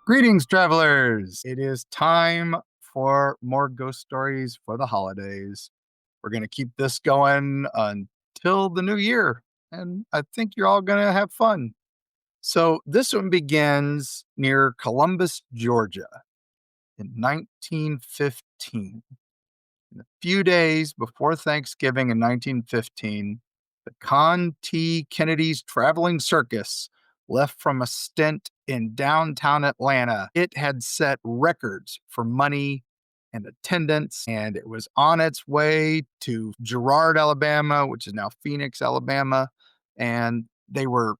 Greetings, travelers. It is time for more ghost stories for the holidays. We're going to keep this going until the new year, and I think you're all going to have fun. So, this one begins near Columbus, Georgia in 1915. In a few days before Thanksgiving in 1915, the Con T. Kennedy's Traveling Circus left from a stint in downtown Atlanta. It had set records for money and attendance, and it was on its way to Girard, Alabama, which is now Phoenix, Alabama. And they were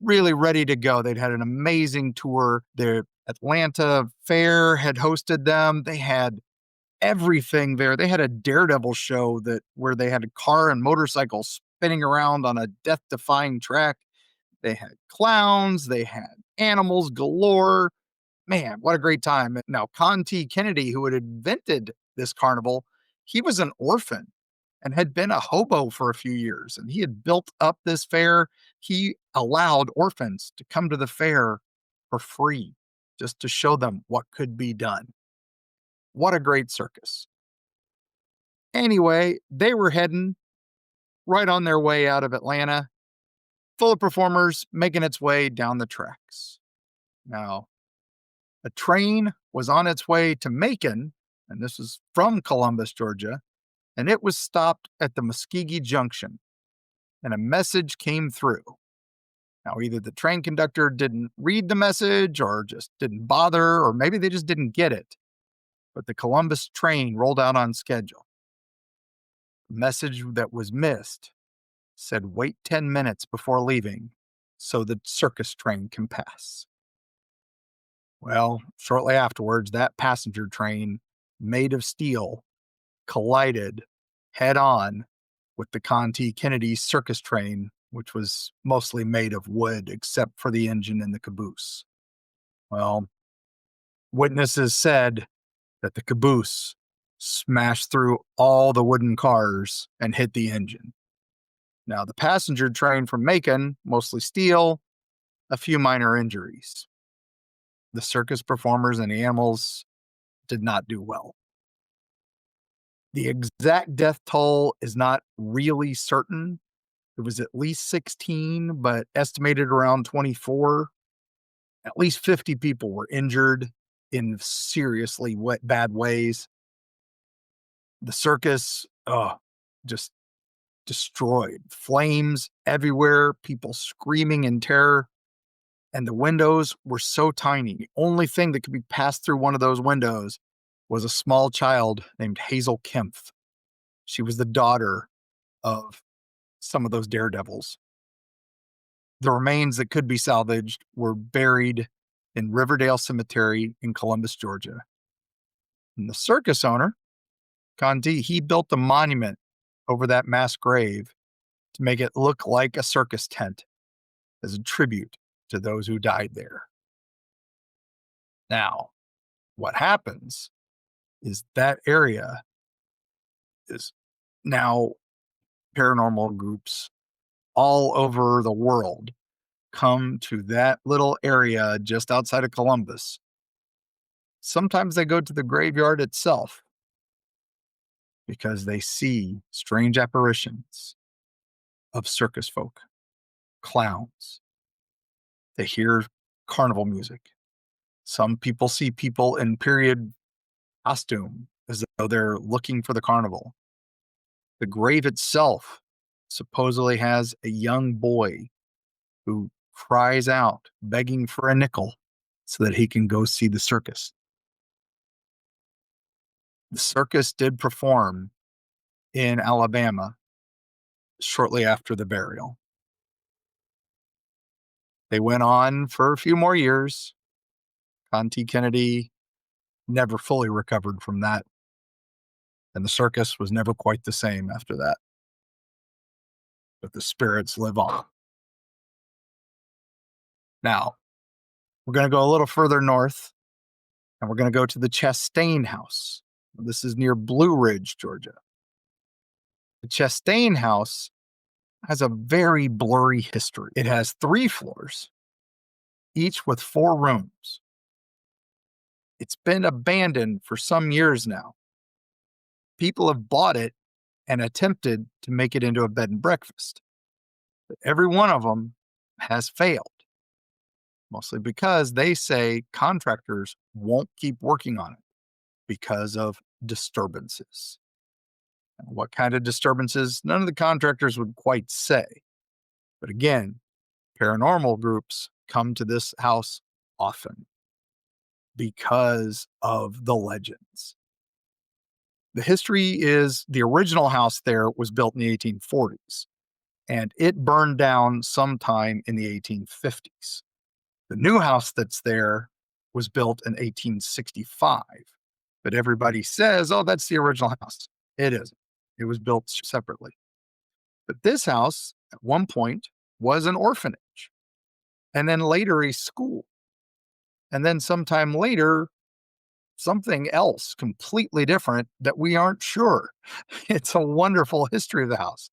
really ready to go. They'd had an amazing tour. The Atlanta Fair had hosted them. They had everything there. They had a daredevil show where they had a car and motorcycle spinning around on a death-defying track. They had clowns, they had animals galore. Man, what a great time. Now, Con T. Kennedy, who had invented this carnival, he was an orphan and had been a hobo for a few years, and he had built up this fair. He allowed orphans to come to the fair for free just to show them what could be done. What a great circus. Anyway, they were heading right on their way out of Atlanta, full of performers making its way down the tracks. Now, a train was on its way to Macon, and this is from Columbus, Georgia, and it was stopped at the Muskogee Junction, and a message came through. Now, either the train conductor didn't read the message or just didn't bother, or maybe they just didn't get it. But the Columbus train rolled out on schedule. The message that was missed said, "Wait 10 minutes before leaving so the circus train can pass." Well, shortly afterwards, that passenger train, made of steel, collided head on with the Con T. Kennedy circus train, which was mostly made of wood except for the engine and the caboose. Well, witnesses said that the caboose smashed through all the wooden cars and hit the engine. Now, the passenger train from Macon, mostly steel, a few minor injuries. The circus performers and the animals did not do well. The exact death toll is not really certain. It was at least 16, but estimated around 24. At least 50 people were injured in seriously bad ways. The circus, just destroyed. Flames everywhere, people screaming in terror. And the windows were so tiny. The only thing that could be passed through one of those windows was a small child named Hazel Kempf. She was the daughter of some of those daredevils. The remains that could be salvaged were buried in Riverdale Cemetery in Columbus, Georgia. And the circus owner, Condi, he built a monument over that mass grave to make it look like a circus tent as a tribute to those who died there. Now, what happens is that area is now paranormal groups all over the world come to that little area just outside of Columbus. Sometimes they go to the graveyard itself because they see strange apparitions of circus folk, clowns. They hear carnival music. Some people see people in period costume as though they're looking for the carnival. The grave itself supposedly has a young boy who cries out, begging for a nickel so that he can go see the circus. The circus did perform in Alabama shortly after the burial. They went on for a few more years. Con T. Kennedy never fully recovered from that, and the circus was never quite the same after that. But the spirits live on. Now, we're going to go a little further north, and we're going to go to the Chastain house. This is near Blue Ridge, Georgia. The Chastain house has a very blurry history. It has 3 floors, each with 4 rooms. It's been abandoned for some years now. People have bought it and attempted to make it into a bed and breakfast. But every one of them has failed, mostly because they say contractors won't keep working on it because of disturbances. And what kind of disturbances? None of the contractors would quite say. But again, paranormal groups come to this house often because of the legends. The history is the original house there was built in the 1840s and it burned down sometime in the 1850s. The new house that's there was built in 1865, but everybody says, oh, that's the original house. It isn't. It was built separately. But this house at one point was an orphanage and then later a school. And then sometime later, something else completely different that we aren't sure. It's a wonderful history of the house.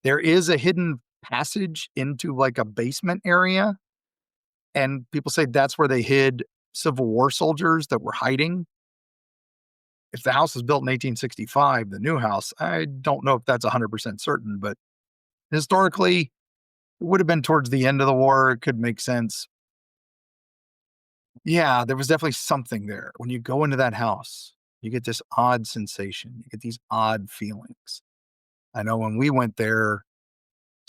There is a hidden passage into like a basement area. And people say that's where they hid Civil War soldiers that were hiding. If the house was built in 1865, the new house, I don't know if that's 100% certain, but historically, it would have been towards the end of the war. It could make sense. Yeah, there was definitely something there. When you go into that house, you get this odd sensation. You get these odd feelings. I know when we went there,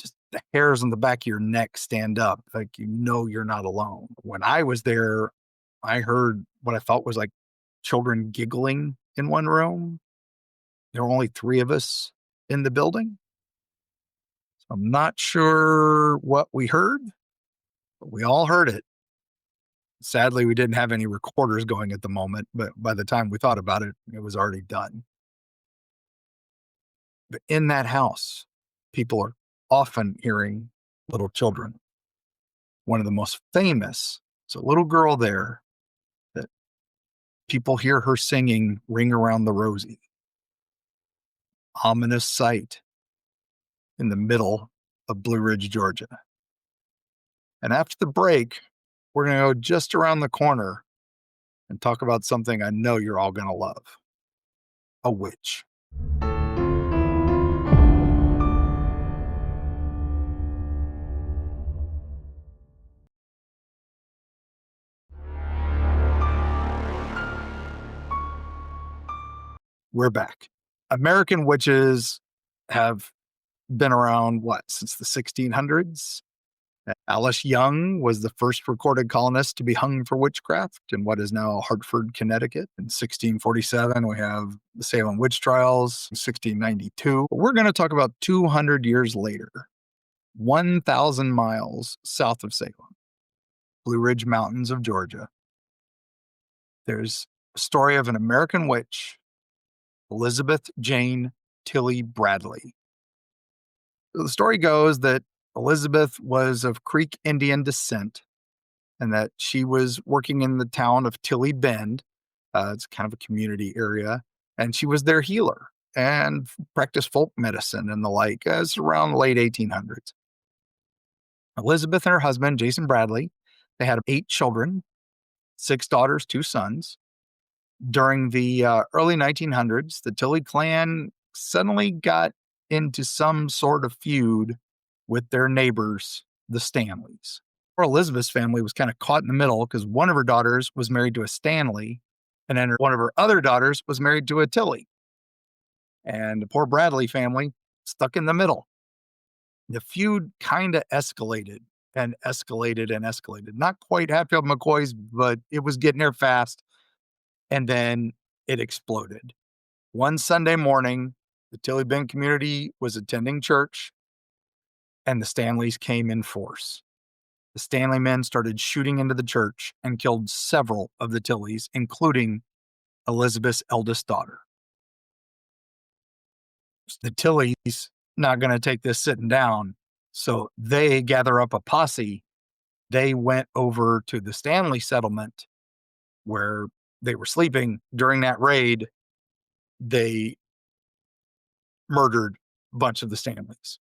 just the hairs on the back of your neck stand up, like you know you're not alone. When I was there, I heard what I thought was like children giggling in one room. There were only 3 of us in the building. So I'm not sure what we heard, but we all heard it. Sadly, we didn't have any recorders going at the moment, but by the time we thought about it, it was already done. But in that house, people are often hearing little children. One of the most famous is a little girl there that people hear her singing Ring Around the Rosie. Ominous sight in the middle of Blue Ridge, Georgia. And after the break, we're going to go just around the corner and talk about something I know you're all going to love: a witch. We're back. American witches have been around, what, since the 1600s? Alice Young was the first recorded colonist to be hung for witchcraft in what is now Hartford, Connecticut. In 1647, we have the Salem witch trials, 1692. But we're going to talk about 200 years later, 1,000 miles south of Salem, Blue Ridge Mountains of Georgia. There's a story of an American witch, Elizabeth Jane Tilley Bradley. So the story goes that Elizabeth was of Creek Indian descent and that she was working in the town of Tilley Bend. It's kind of a community area, and she was their healer and practiced folk medicine and the like. It's around the late 1800s. Elizabeth and her husband, Jason Bradley, they had 8 children, 6 daughters, 2 sons. During the early 1900s, the Tilley clan suddenly got into some sort of feud with their neighbors, the Stanleys. Poor Elizabeth's family was kind of caught in the middle because one of her daughters was married to a Stanley, and then one of her other daughters was married to a Tilley. And the poor Bradley family stuck in the middle. The feud kind of escalated and escalated and escalated. Not quite Hatfield McCoy's, but it was getting there fast. And then it exploded. One Sunday morning, the Tilley Bend community was attending church, and the Stanleys came in force. The Stanley men started shooting into the church and killed several of the Tilleys, including Elizabeth's eldest daughter. The Tilleys not going to take this sitting down, so they gather up a posse. They went over to the Stanley settlement where they were sleeping. During that raid, they murdered a bunch of the Stanleys.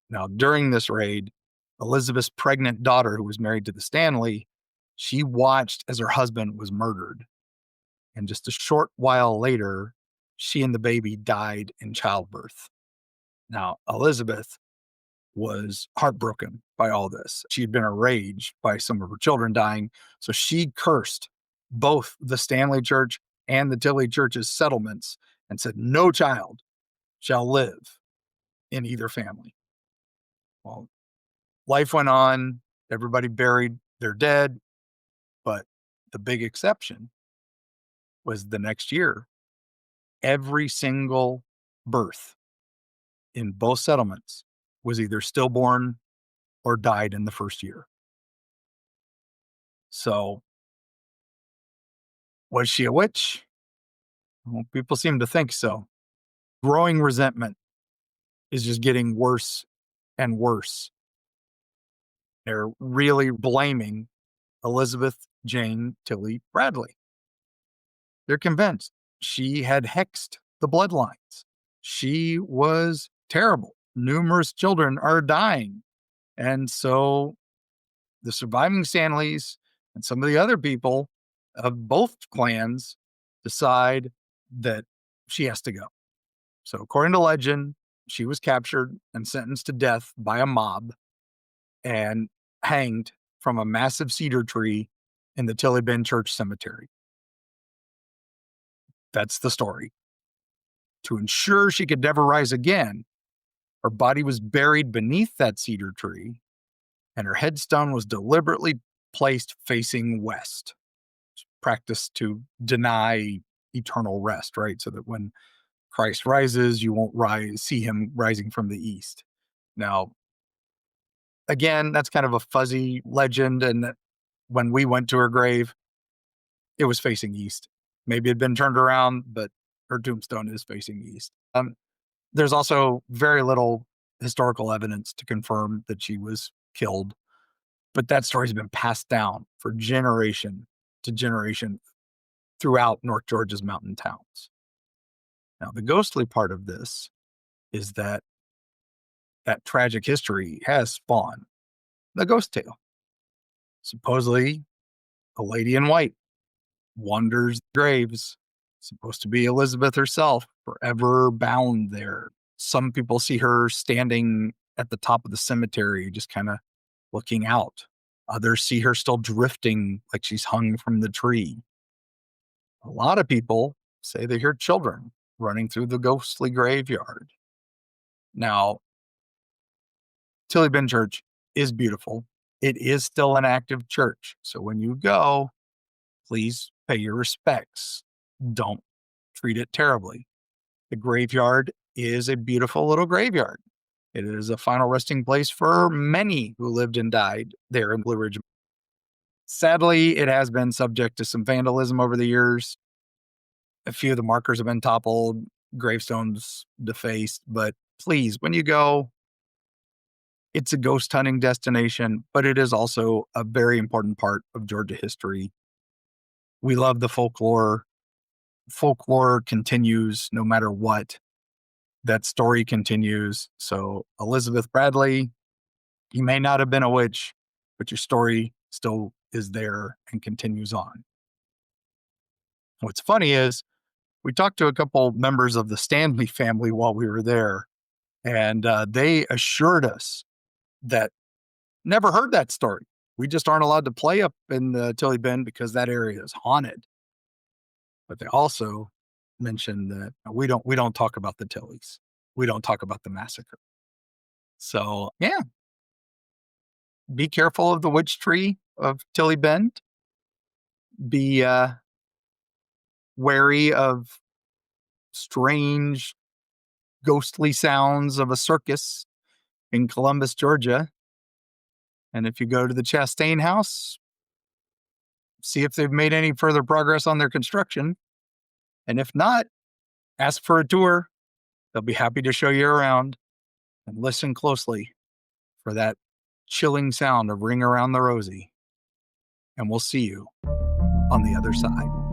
Now, during this raid, Elizabeth's pregnant daughter, who was married to the Stanley, she watched as her husband was murdered. And just a short while later, she and the baby died in childbirth. Now, Elizabeth was heartbroken by all this. She had been enraged by some of her children dying. So she cursed both the Stanley Church and the Tilly Church's settlements and said, no child shall live in either family. Well, life went on. Everybody buried their dead. But the big exception was the next year. Every single birth in both settlements was either stillborn or died in the first year. So, was she a witch? Well, people seem to think so. Growing resentment is just getting worse and worse. They're really blaming Elizabeth Jane Tilly Bradley. They're convinced she had hexed the bloodlines. She was terrible. Numerous children are dying. And so the surviving Stanleys and some of the other people of both clans decide that she has to go. So, according to legend, she was captured and sentenced to death by a mob and hanged from a massive cedar tree in the Tilly Bend Church Cemetery. That's the story. To ensure she could never rise again, her body was buried beneath that cedar tree, and her headstone was deliberately placed facing west. Practice to deny eternal rest, right? So that when Christ rises, you won't see him rising from the east. Now, again, that's kind of a fuzzy legend. And that when we went to her grave, it was facing east. Maybe it had been turned around, but her tombstone is facing east. There's also very little historical evidence to confirm that she was killed, but that story's been passed down for generation to generation throughout North Georgia's mountain towns. Now, the ghostly part of this is that tragic history has spawned the ghost tale. Supposedly, a lady in white wanders graves, supposed to be Elizabeth herself, forever bound there. Some people see her standing at the top of the cemetery, just kind of looking out. Others see her still drifting like she's hung from the tree. A lot of people say they hear children running through the ghostly graveyard. Now, Tilly Bend Church is beautiful. It is still an active church. So when you go, please pay your respects. Don't treat it terribly. The graveyard is a beautiful little graveyard. It is a final resting place for many who lived and died there in Blue Ridge. Sadly, it has been subject to some vandalism over the years. A few of the markers have been toppled, gravestones defaced, but please, when you go, it's a ghost hunting destination, but it is also a very important part of Georgia history. We love the folklore. Folklore continues no matter what. That story continues. So Elizabeth Bradley, you may not have been a witch, but your story still is there and continues on. What's funny is we talked to a couple members of the Stanley family while we were there, and they assured us that never heard that story. We just aren't allowed to play up in the Tilly Bend because that area is haunted. But they also mentioned that we don't talk about the Tillys. We don't talk about the massacre. So yeah, be careful of the witch tree of Tilly Bend. Be wary of strange, ghostly sounds of a circus in Columbus, Georgia. And if you go to the Chastain house, see if they've made any further progress on their construction. And if not, ask for a tour. They'll be happy to show you around, and listen closely for that chilling sound of Ring Around the Rosie. And we'll see you on the other side.